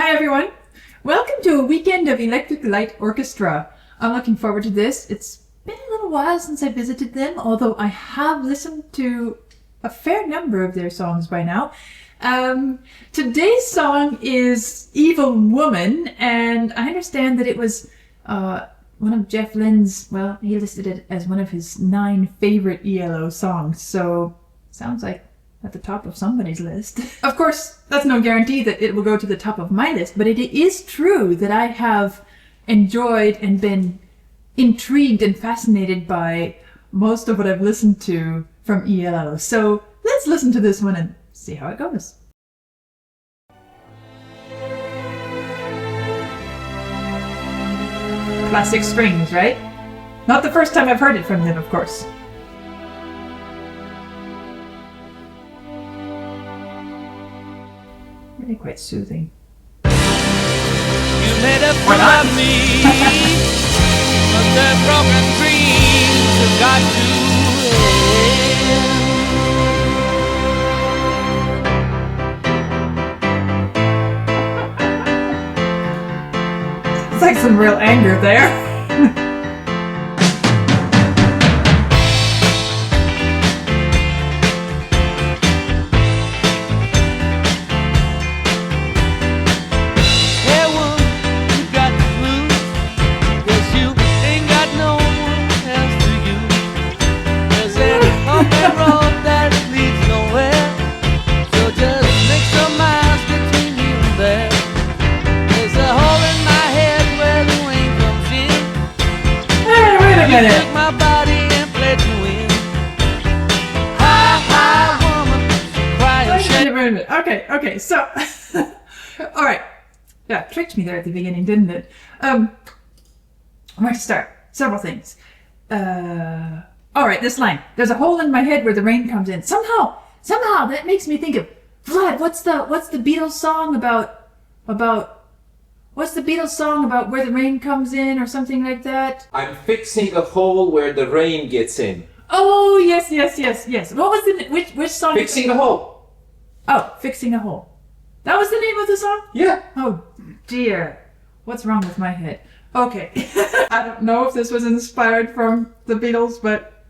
Hi everyone! Welcome to a weekend of Electric Light Orchestra. I'm looking forward to this. It's been a little while since I visited them, although I have listened to a fair number of their songs by now. Today's song is Evil Woman, and I understand that it was one of Jeff Lynne's, well, he listed it as one of his 9 favorite ELO songs, so sounds like at the top of somebody's list. Of course, that's no guarantee that it will go to the top of my list, but it is true that I have enjoyed and been intrigued and fascinated by most of what I've listened to from ELO. So let's listen to this one and see how it goes. Classic strings, right? Not the first time I've heard it from them, of course. Really quite soothing. You made a fool of me, but the broken dreams have got to It's like some real anger there. took my body and played to win. Hi, woman, cry and shed. Okay, so all right, yeah, tricked me there at the beginning, didn't it? Where to start? Several things. All right, this line. There's a hole in my head where the rain comes in. Somehow that makes me think of Vlad. What's the Beatles song about? What's the Beatles song about where the rain comes in or something like that? I'm fixing a hole where the rain gets in. Oh, yes. What was which song? Fixing a hole. Oh, Fixing a Hole. That was the name of the song? Yeah. Oh, dear. What's wrong with my head? Okay. I don't know if this was inspired from the Beatles, but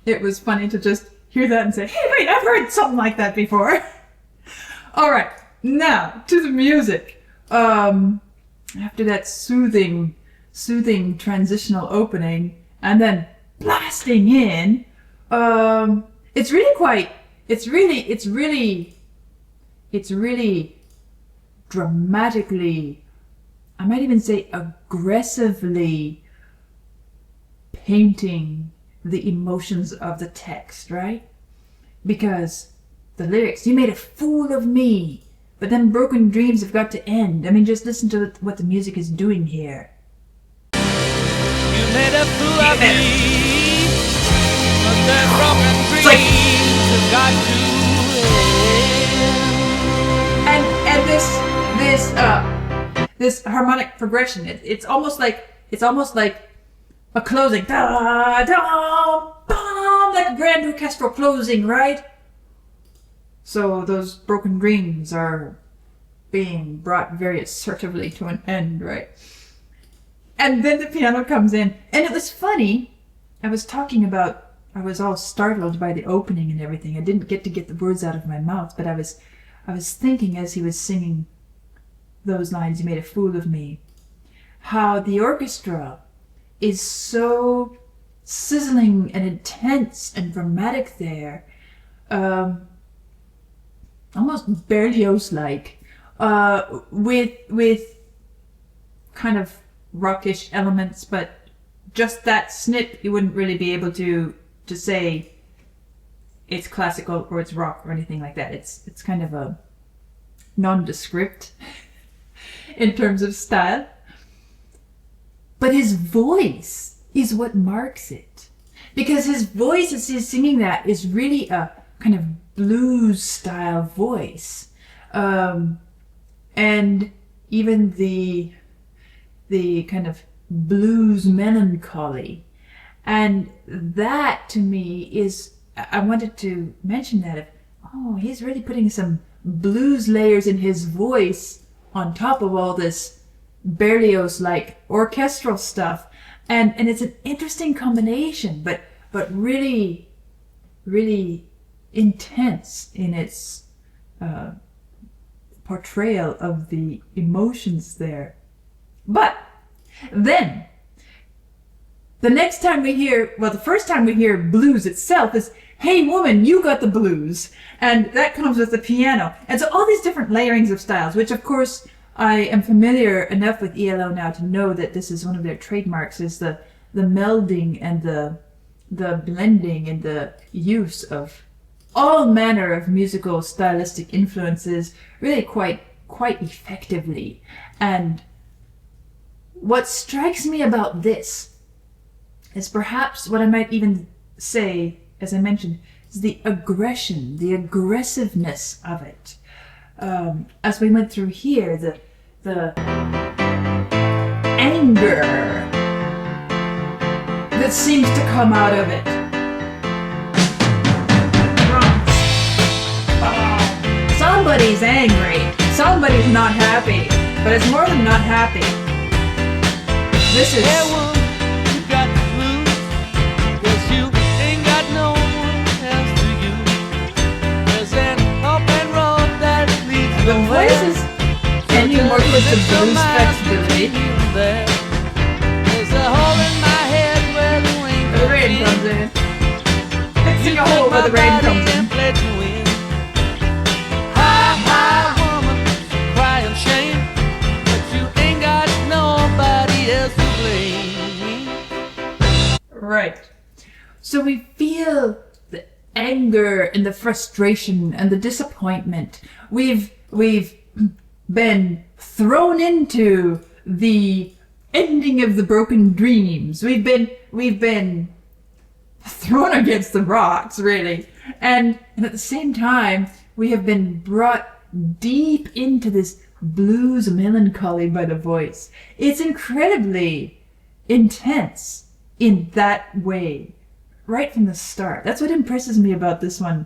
it was funny to just hear that and say, hey, wait, I've heard something like that before. All right. Now, to the music. After that soothing transitional opening and then blasting in, it's really dramatically, I might even say aggressively painting the emotions of the text, right? Because the lyrics, you made a fool of me, but then broken dreams have got to end. I mean, just listen to what the music is doing here. You made a fool of me, but the broken dreams have got to And this harmonic progression, it's almost like a closing, da da bum, like a grand orchestral closing, right? So those broken dreams are being brought very assertively to an end, right? And then the piano comes in, and it was funny. I was all startled by the opening and everything. I didn't get the words out of my mouth, but I was thinking as he was singing those lines, you made a fool of me, how the orchestra is so sizzling and intense and dramatic there, almost Berlioz-like, with kind of rockish elements, but just that snip, you wouldn't really be able to say it's classical or it's rock or anything like that. It's kind of a nondescript in terms of style. But his voice is what marks it. Because his voice, as he's singing that, is really a kind of blues style voice. And even the kind of blues melancholy. And that to me is, I wanted to mention that, he's really putting some blues layers in his voice on top of all this Berlioz-like orchestral stuff. And it's an interesting combination, but really, really intense in its portrayal of the emotions there. But then, the first time we hear blues itself is, hey woman, you got the blues. And that comes with the piano. And so all these different layerings of styles, which of course I am familiar enough with ELO now to know that this is one of their trademarks, is the melding and the blending and the use of all manner of musical stylistic influences really quite effectively. And what strikes me about this is perhaps what I might even say, as I mentioned, is the aggression, the aggressiveness of it. As we went through here, the anger that seems to come out of it. Somebody's angry, somebody's not happy, but it's more than not happy. This is... Hey, woman, you got the blues, 'cause you ain't got no one else to use. There's an open road that leads The nowhere. voice is tending more towards the blues flexibility. There's a hole in my head where the wind The rain comes in. Fixing a hole where the rain comes in. Right. So we feel the anger and the frustration and the disappointment. We've been thrown into the ending of the broken dreams. We've been thrown against the rocks, really. And at the same time, we have been brought deep into this blues melancholy by the voice. It's incredibly intense in that way, right from the start. That's what impresses me about this one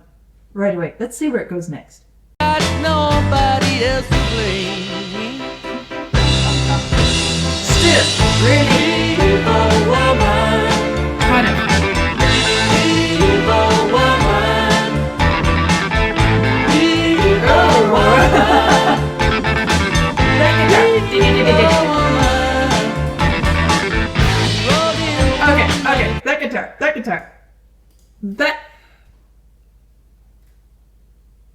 right away. Let's see where it goes next. Nobody else to blame. Still, really kind of Okay, that guitar. That,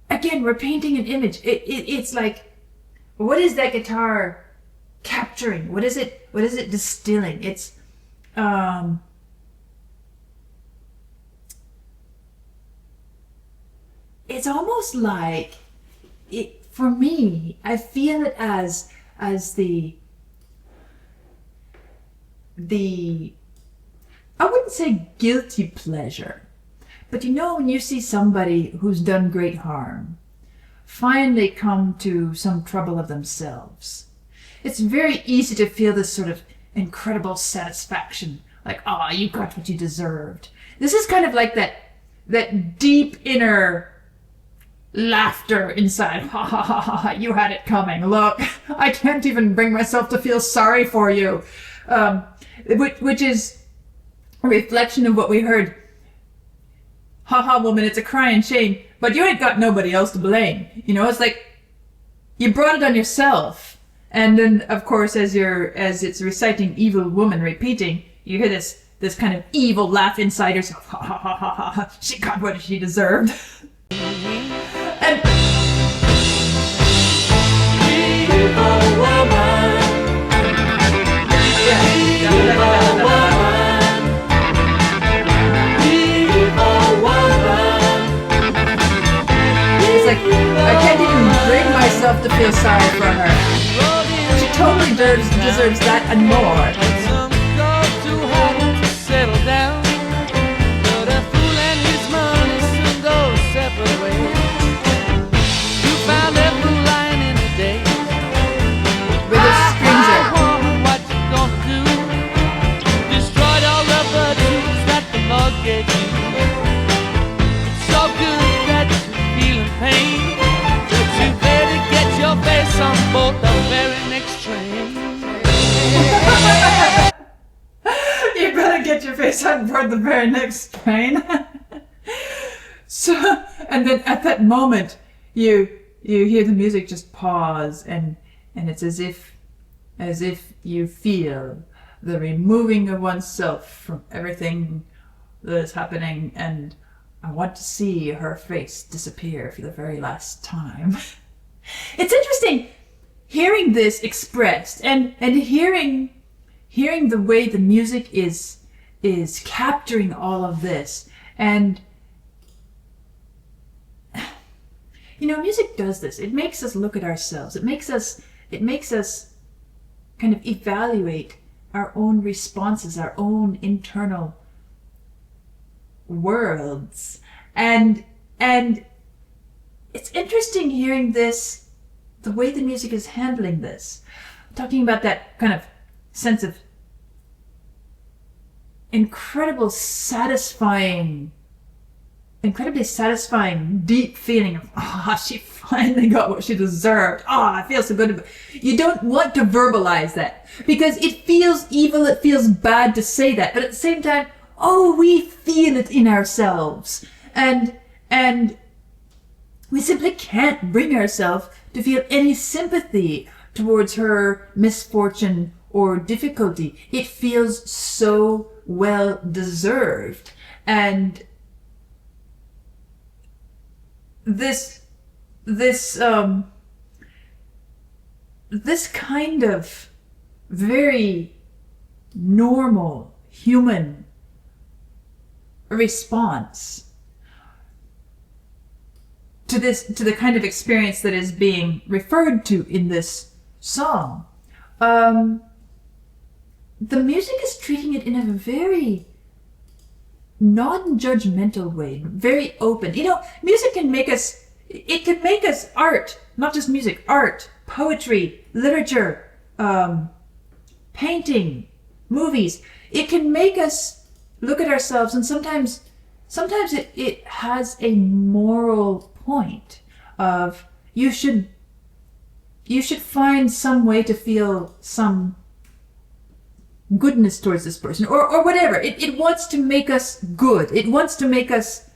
again, we're painting an image. It's like, what is that guitar capturing? What is it distilling? It's almost like it, for me, I feel it as the I wouldn't say guilty pleasure, but you know when you see somebody who's done great harm finally come to some trouble of themselves, it's very easy to feel this sort of incredible satisfaction, like, ah, you got what you deserved. This is kind of like that deep inner laughter inside. Ha ha ha ha ha, you had it coming. Look, I can't even bring myself to feel sorry for you. Which is a reflection of what we heard. Ha ha, woman, it's a crying shame, but you ain't got nobody else to blame. You know, it's like you brought it on yourself. And then, of course, as it's reciting evil woman repeating, you hear this kind of evil laugh inside yourself. Ha ha ha ha ha ha. She got what she deserved. And it's like, I can't even bring myself to feel sorry for her. She totally deserves that and more. Some go too hard to settle down, but a fool and his money soon go separate ways. You found that blue line in the day. Where the strings are. Woman, what you gonna do? Destroyed all the virtues that the Lord gave you. It's so good that you're feeling pain, that you better get your face on both the next train. You better get your face on board the very next train. So, and then at that moment, you hear the music just pause, and it's as if you feel the removing of oneself from everything that is happening, and I want to see her face disappear for the very last time. It's interesting hearing this expressed and hearing the way the music is capturing all of this. And you know, music does this. It makes us look at ourselves. It makes us kind of evaluate our own responses, our own internal worlds. And it's interesting hearing this, the way the music is handling this. I'm talking about that kind of sense of incredibly satisfying, deep feeling of, she finally got what she deserved. I feel so good. You don't want to verbalize that because it feels evil, it feels bad to say that. But at the same time, we feel it in ourselves. And we simply can't bring ourselves to feel any sympathy towards her misfortune or difficulty. It feels so well deserved. And this kind of very normal human response to the kind of experience that is being referred to in this song, the music is treating it in a very non-judgmental way, very open. You know, music can make us, art, not just music, art, poetry, literature, painting, movies. It can make us look at ourselves, and sometimes it has a moral point of you should find some way to feel some goodness towards this person, or whatever. It wants to make us good. It wants to make us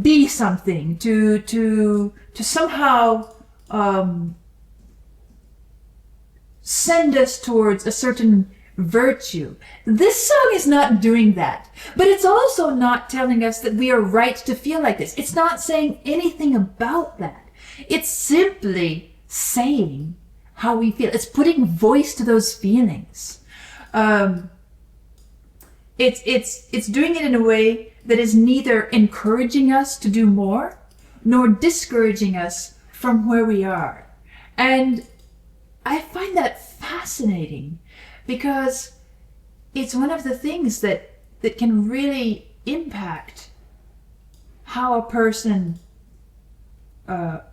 be something, to somehow send us towards a certain virtue. This song is not doing that, but it's also not telling us that we are right to feel like this. It's not saying anything about that. It's simply saying how we feel. It's putting voice to those feelings. It's doing it in a way that is neither encouraging us to do more nor discouraging us from where we are. And I find that fascinating because it's one of the things that can really impact how a person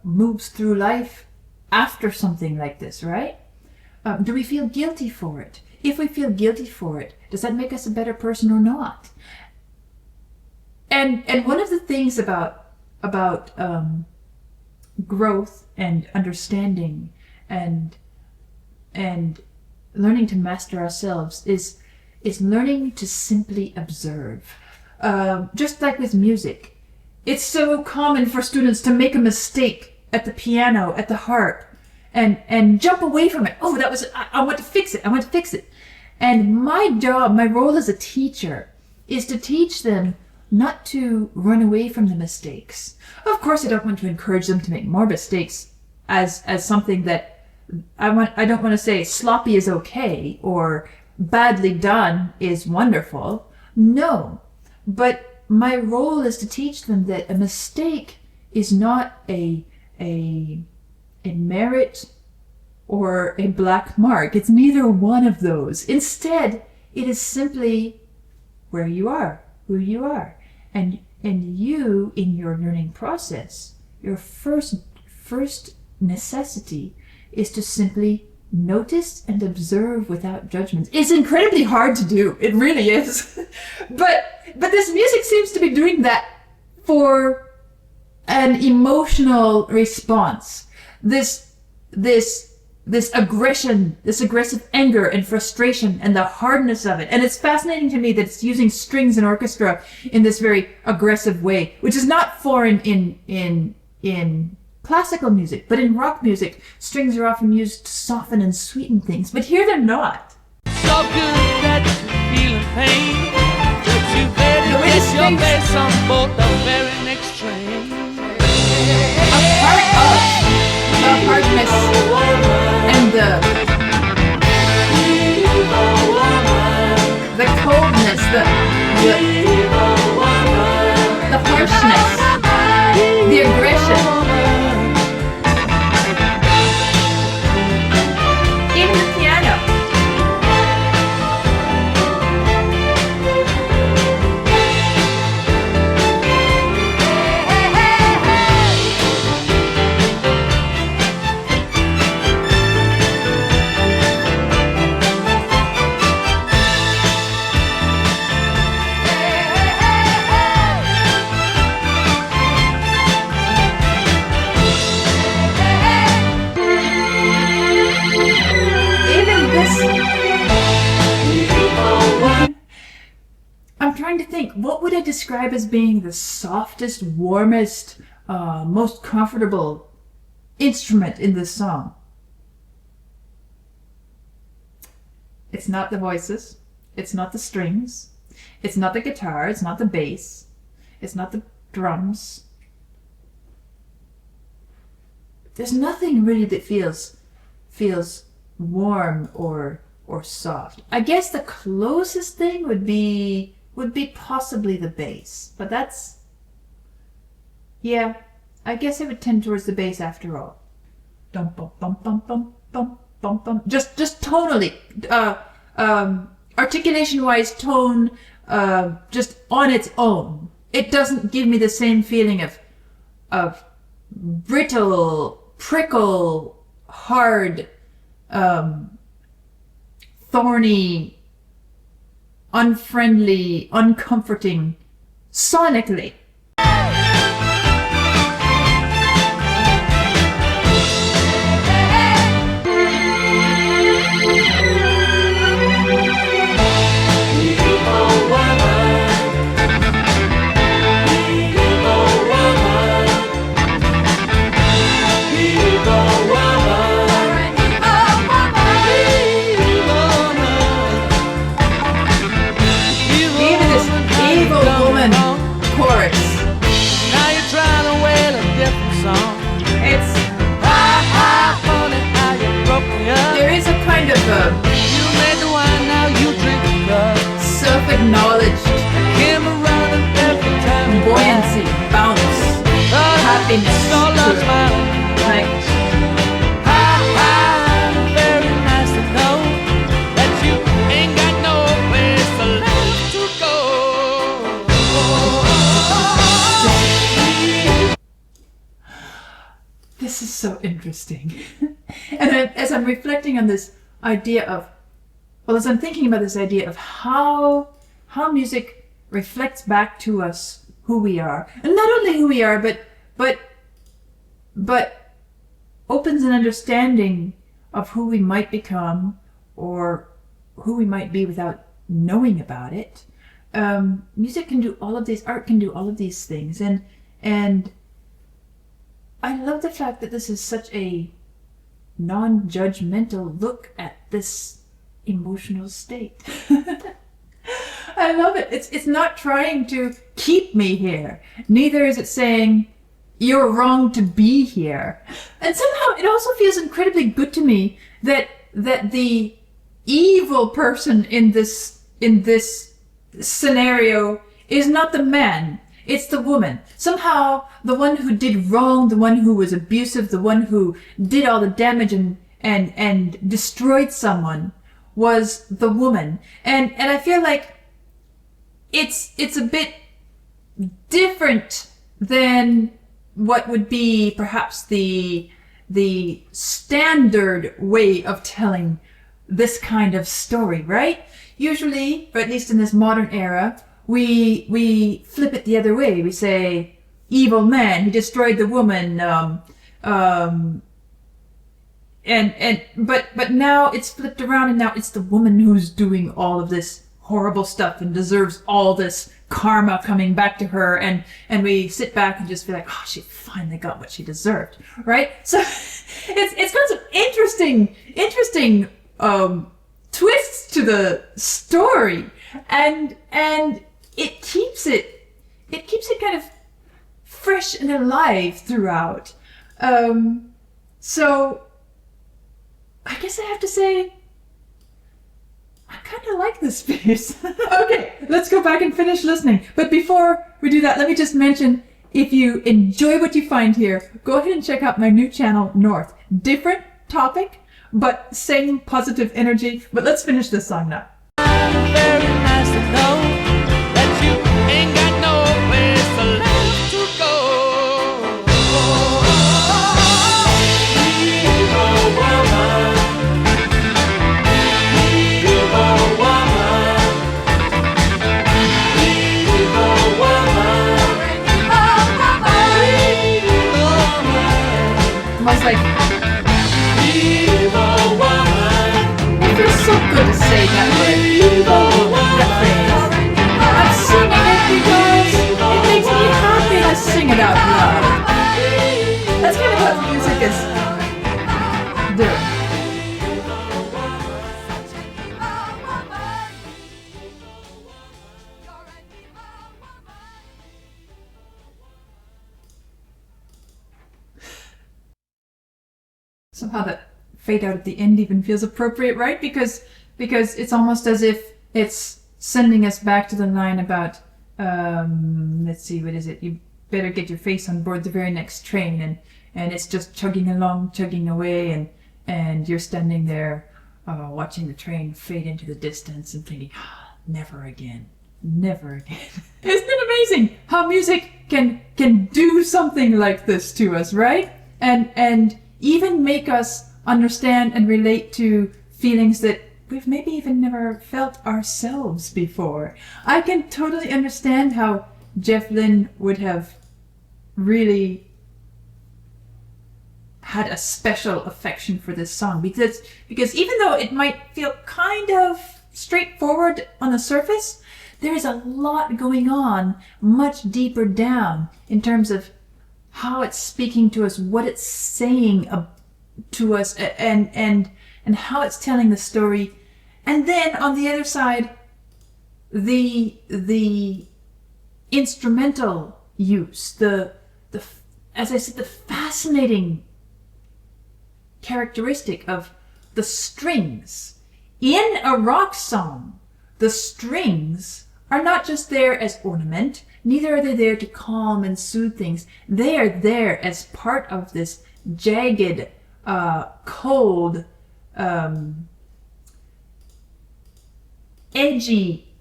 moves through life after something like this, right? Do we feel guilty for it? If we feel guilty for it, does that make us a better person or not? And one of the things about growth and understanding and learning to master ourselves is learning to simply observe. Just like with music, it's so common for students to make a mistake at the piano, at the harp, and jump away from it. Oh, that was, I want to fix it. I want to fix it. And my job, my role as a teacher is to teach them not to run away from the mistakes. Of course, I don't want to encourage them to make more mistakes as something that I don't want to say sloppy is okay or badly done is wonderful. No, but my role is to teach them that a mistake is not a merit or a black mark. It's neither one of those. Instead, it is simply where you are, who you are. And you, in your learning process, your first necessity is to simply notice and observe without judgment. It's incredibly hard to do. It really is. But this music seems to be doing that for an emotional response. This this aggression, this aggressive anger and frustration and the hardness of it. And it's fascinating to me that it's using strings and orchestra in this very aggressive way, which is not foreign in classical music, but in rock music, strings are often used to soften and sweeten things. But here they're not. So good that you're feeling pain, that you better get your face on board the very next train. A part of the hardness and the coldness, the harshness, the aggression. Even the piano. I'm trying to think, what would I describe as being the softest, warmest, most comfortable instrument in this song? It's not the voices, it's not the strings, it's not the guitar, it's not the bass, it's not the drums. There's nothing really that feels warm or soft. I guess the closest thing would be possibly the bass, but that's, yeah, I guess I would tend towards the bass after all. Dum bum bum bum bum bum bum bum. Just tonally, articulation-wise, tone, just on its own. It doesn't give me the same feeling of brittle, prickle, hard, thorny, unfriendly, uncomforting, sonically. Self-acknowledged buoyancy, bounce, happiness to it. Like, very nice to know that you ain't got no place left to go. This is so interesting. And as I'm reflecting on this idea of, well, as I'm thinking about this idea of how music reflects back to us who we are, and not only who we are, but opens an understanding of who we might become or who we might be without knowing about it. Music can do all of these, art can do all of these things, and I love the fact that this is such a non-judgmental look at this emotional state. I love it. It's not trying to keep me here. Neither is it saying you're wrong to be here. And somehow it also feels incredibly good to me that the evil person in this scenario is not the man. It's the woman. Somehow the one who did wrong, the one who was abusive, the one who did all the damage and destroyed someone was the woman. And I feel like it's a bit different than what would be perhaps the standard way of telling this kind of story, right? Usually, or at least in this modern era, we flip it the other way. We say, evil man, he destroyed the woman, but now it's flipped around, and now it's the woman who's doing all of this horrible stuff and deserves all this karma coming back to her, and we sit back and just feel like, oh, she finally got what she deserved, right? So it's got some interesting twists to the story, and it keeps it kind of fresh and alive throughout. So I guess I have to say, I kind of like this piece. Okay, let's go back and finish listening. But before we do that, let me just mention, if you enjoy what you find here, go ahead and check out my new channel, North. Different topic, but same positive energy. But let's finish this song now. Very nice to know that you ain't got no place left to go. Evil woman, evil woman, evil woman, Almost like, evil woman. it feels so good to say that word. That phrase. I'm singing it because it makes me happy to sing it out loud. That's kind of what music is doing. Somehow that fade out at the end even feels appropriate, right? Because it's almost as if it's sending us back to the line about, let's see, what is it? You better get your face on board the very next train, and it's just chugging along, chugging away, and you're standing there watching the train fade into the distance and thinking, ah, never again, never again. Isn't it amazing how music can do something like this to us, right? And even make us understand and relate to feelings that we've maybe even never felt ourselves before. I can totally understand how Jeff Lynne would have really had a special affection for this song, because even though it might feel kind of straightforward on the surface, there is a lot going on much deeper down in terms of how it's speaking to us, what it's saying to us, and how it's telling the story. And then on the other side, the instrumental use, the as I said, the fascinating characteristic of the strings. In a rock song, the strings are not just there as ornament, neither are they there to calm and soothe things. They are there as part of this jagged, cold, edgy,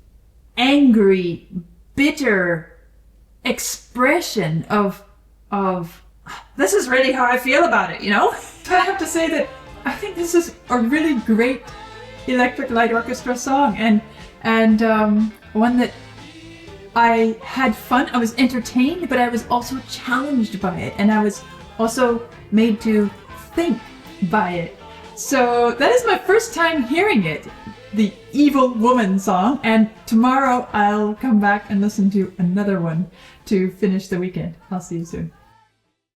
angry, bitter expression of this is really how I feel about it, you know? I have to say that I think this is a really great Electric Light Orchestra song, and one that I had fun, I was entertained, but I was also challenged by it, and I was also made to think by it. So that is my first time hearing it, the Evil Woman song, and tomorrow I'll come back and listen to another one to finish the weekend. I'll see you soon.